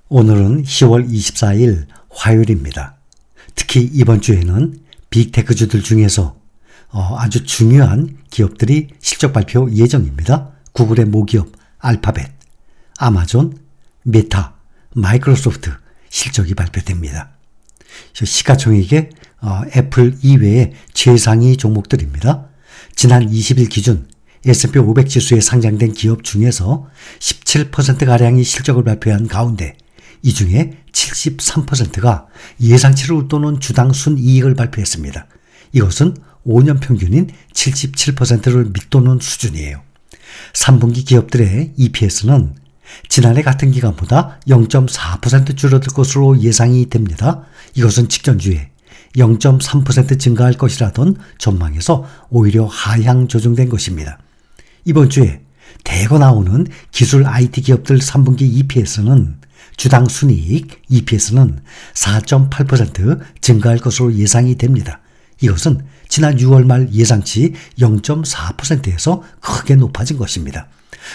오늘은 10월 24일 화요일입니다. 특히 이번 주에는 빅테크주들 중에서 아주 중요한 기업들이 실적 발표 예정입니다. 구글의 모기업 알파벳, 아마존, 메타, 마이크로소프트 실적이 발표됩니다. 시가총액의 애플 이외의 최상위 종목들입니다. 지난 20일 기준 S&P 500 지수에 상장된 기업 중에서 17%가량이 실적을 발표한 가운데 이 중에 73%가 예상치를 웃도는 주당 순이익을 발표했습니다. 이것은 5년 평균인 77%를 밑도는 수준이에요. 3분기 기업들의 EPS는 지난해 같은 기간보다 0.4% 줄어들 것으로 예상이 됩니다. 이것은 직전주에 0.3% 증가할 것이라던 전망에서 오히려 하향 조정된 것입니다. 이번 주에 대거 나오는 기술 IT 기업들 3분기 EPS는 주당 순이익 EPS는 4.8% 증가할 것으로 예상이 됩니다. 이것은 지난 6월 말 예상치 0.4%에서 크게 높아진 것입니다.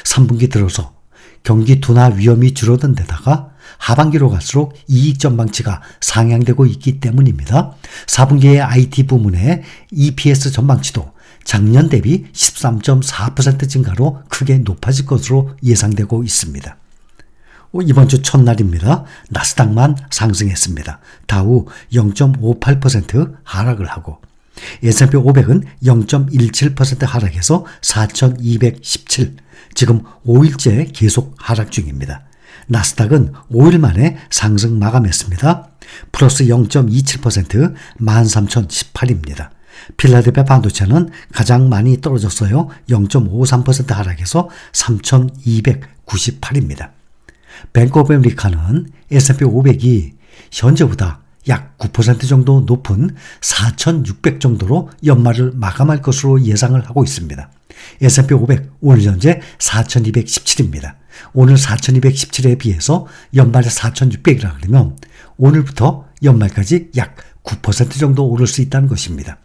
3분기 들어서 경기 둔화 위험이 줄어든 데다가 하반기로 갈수록 이익 전망치가 상향되고 있기 때문입니다. 4분기의 IT 부문의 EPS 전망치도 작년 대비 13.4% 증가로 크게 높아질 것으로 예상되고 있습니다. 이번 주 첫날입니다. 나스닥만 상승했습니다. 다우 0.58% 하락을 하고 S&P 500은 0.17% 하락해서 4,217, 지금 5일째 계속 하락 중입니다. 나스닥은 5일 만에 상승 마감했습니다. 플러스 0.27%, 13,018입니다. 필라델피아 반도체는 가장 많이 떨어졌어요. 0.53% 하락해서 3,298입니다. 뱅크 오브 아메리카는 S&P 500이 현재보다 약 9% 정도 높은 4,600 정도로 연말을 마감할 것으로 예상을 하고 있습니다. S&P 500 오늘 현재 4,217입니다. 오늘 4,217에 비해서 연말에 4,600이라 그러면 오늘부터 연말까지 약 9% 정도 오를 수 있다는 것입니다.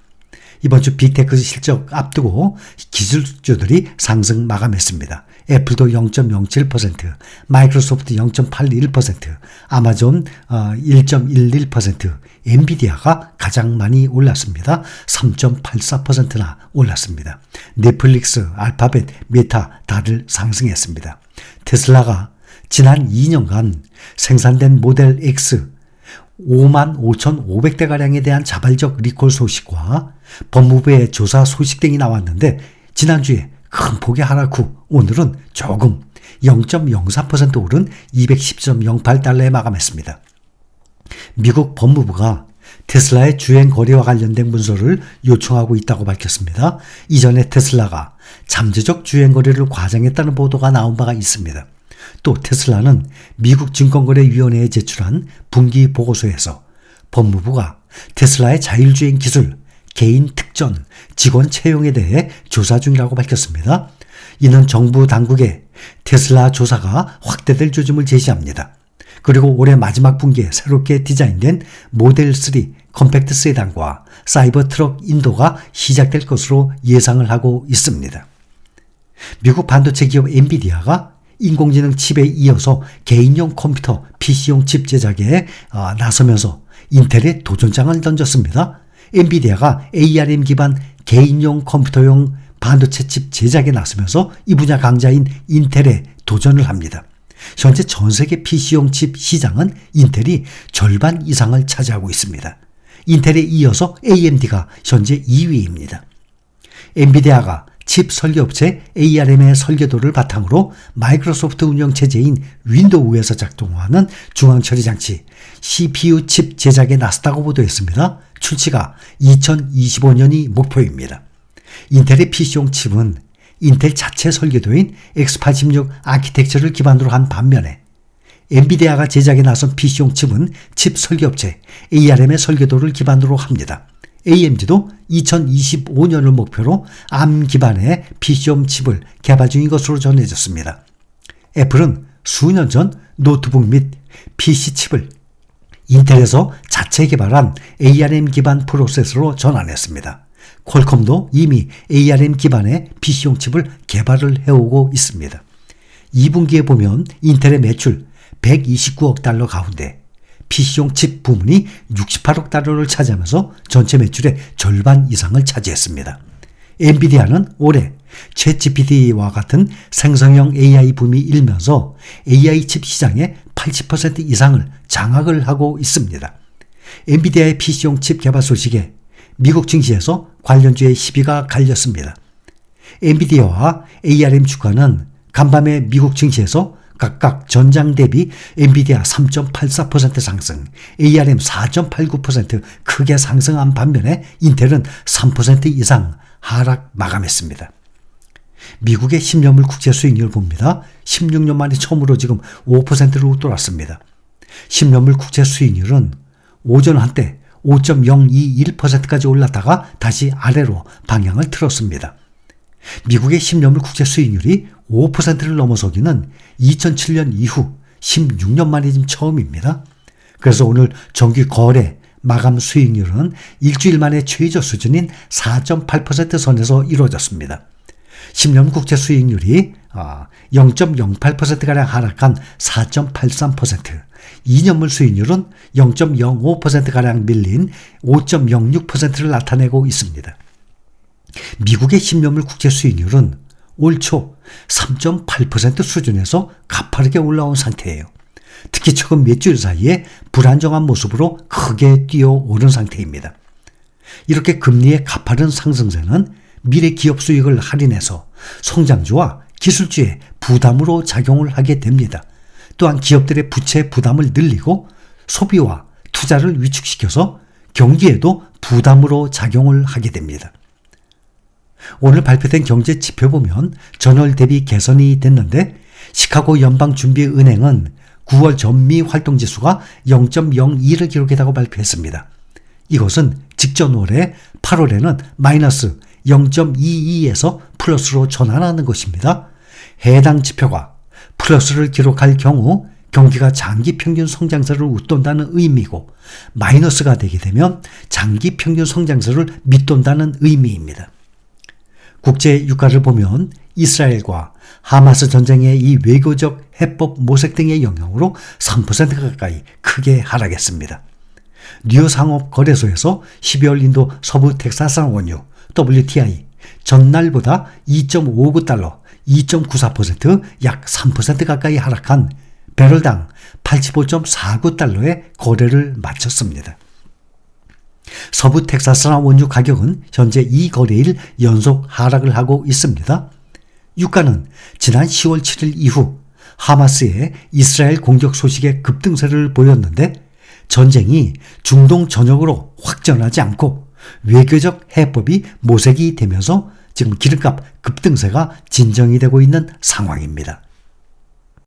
이번 주 빅테크 실적 앞두고 기술주들이 상승 마감했습니다. 애플도 0.07%, 마이크로소프트 0.81%, 아마존 1.11%, 엔비디아가 가장 많이 올랐습니다. 3.84%나 올랐습니다. 넷플릭스, 알파벳, 메타 다들 상승했습니다. 테슬라가 지난 2년간 생산된 모델 X 55,500대가량에 대한 자발적 리콜 소식과 법무부의 조사 소식 등이 나왔는데 지난주에 큰 폭의 하락 후 오늘은 조금 0.04% 오른 210.08달러에 마감했습니다. 미국 법무부가 테슬라의 주행 거래와 관련된 문서를 요청하고 있다고 밝혔습니다. 이전에 테슬라가 잠재적 주행 거래를 과장했다는 보도가 나온 바가 있습니다. 또 테슬라는 미국 증권거래위원회에 제출한 분기 보고서에서 법무부가 테슬라의 자율주행 기술, 개인 특전, 직원 채용에 대해 조사 중이라고 밝혔습니다. 이는 정부 당국에 테슬라 조사가 확대될 조짐을 제시합니다. 그리고 올해 마지막 분기에 새롭게 디자인된 모델 3 컴팩트 세단과 사이버 트럭 인도가 시작될 것으로 예상을 하고 있습니다. 미국 반도체 기업 엔비디아가 인공지능 칩에 이어서 개인용 컴퓨터, PC용 칩 제작에 나서면서 인텔에 도전장을 던졌습니다. 엔비디아가 ARM 기반 개인용 컴퓨터용 반도체 칩 제작에 나서면서 이 분야 강자인 인텔에 도전을 합니다. 현재 전 세계 PC용 칩 시장은 인텔이 절반 이상을 차지하고 있습니다. 인텔에 이어서 AMD가 현재 2위입니다. 엔비디아가 칩 설계업체 ARM의 설계도를 바탕으로 마이크로소프트 운영체제인 윈도우에서 작동하는 중앙처리장치 CPU 칩 제작에 나섰다고 보도했습니다. 출시가 2025년이 목표입니다. 인텔의 PC용 칩은 인텔 자체 설계도인 x86 아키텍처를 기반으로 한 반면에 엔비디아가 제작에 나선 PC용 칩은 칩 설계업체 ARM의 설계도를 기반으로 합니다. AMD도 2025년을 목표로 ARM 기반의 PC용 칩을 개발 중인 것으로 전해졌습니다. 애플은 수년 전 노트북 및 PC 칩을 인텔에서 자체 개발한 ARM 기반 프로세서로 전환했습니다. 퀄컴도 이미 ARM 기반의 PC용 칩을 개발을 해오고 있습니다. 2분기에 보면 인텔의 매출 129억 달러 가운데 PC용 칩 부문이 68억 달러를 차지하면서 전체 매출의 절반 이상을 차지했습니다. 엔비디아는 올해 챗GPT와 같은 생성형 AI 붐이 일면서 AI 칩 시장의 80% 이상을 장악을 하고 있습니다. 엔비디아의 PC용 칩 개발 소식에 미국 증시에서 관련주의 시비가 갈렸습니다. 엔비디아와 ARM 주가는 간밤에 미국 증시에서 각각 전장 대비 엔비디아 3.84% 상승, ARM 4.89% 크게 상승한 반면에 인텔은 3% 이상 하락 마감했습니다. 미국의 10년물 국채 수익률 봅니다. 16년 만에 처음으로 지금 5%로 웃돌았습니다. 10년물 국채 수익률은 오전 한때 5.021%까지 올랐다가 다시 아래로 방향을 틀었습니다. 미국의 10년물 국채 수익률이 5%를 넘어서기는 2007년 이후 16년 만에 지금 처음입니다. 그래서 오늘 정기 거래 마감 수익률은 일주일 만에 최저 수준인 4.8% 선에서 이루어졌습니다. 10년 국채 수익률이 0.08%가량 하락한 4.83%, 2년물 수익률은 0.05%가량 밀린 5.06%를 나타내고 있습니다. 미국의 10년물 국채 수익률은 올 초 3.8% 수준에서 가파르게 올라온 상태예요. 특히 최근 몇 주일 사이에 불안정한 모습으로 크게 뛰어오른 상태입니다. 이렇게 금리의 가파른 상승세는 미래 기업 수익을 할인해서 성장주와 기술주의 부담으로 작용을 하게 됩니다. 또한 기업들의 부채 부담을 늘리고 소비와 투자를 위축시켜서 경기에도 부담으로 작용을 하게 됩니다. 오늘 발표된 경제 지표 보면 전월 대비 개선이 됐는데 시카고 연방준비은행은 9월 전미 활동지수가 0.02를 기록했다고 발표했습니다. 이것은 직전 올해 8월에는 마이너스 0.22에서 플러스로 전환하는 것입니다. 해당 지표가 플러스를 기록할 경우 경기가 장기 평균 성장세를 웃돈다는 의미고 마이너스가 되게 되면 장기 평균 성장세를 밑돈다는 의미입니다. 국제 유가를 보면 이스라엘과 하마스 전쟁의 이 외교적 해법 모색 등의 영향으로 3% 가까이 크게 하락했습니다. 뉴욕 상업거래소에서 12월 인도 서부 텍사스산 원유 WTI 전날보다 2.59달러, 2.94%, 약 3% 가까이 하락한 배럴당 85.49달러에 거래를 마쳤습니다. 서부 텍사스산 원유 가격은 현재 2거래일 연속 하락을 하고 있습니다. 유가는 지난 10월 7일 이후 하마스의 이스라엘 공격 소식에 급등세를 보였는데 전쟁이 중동 전역으로 확전하지 않고 외교적 해법이 모색이 되면서 지금 기름값 급등세가 진정이 되고 있는 상황입니다.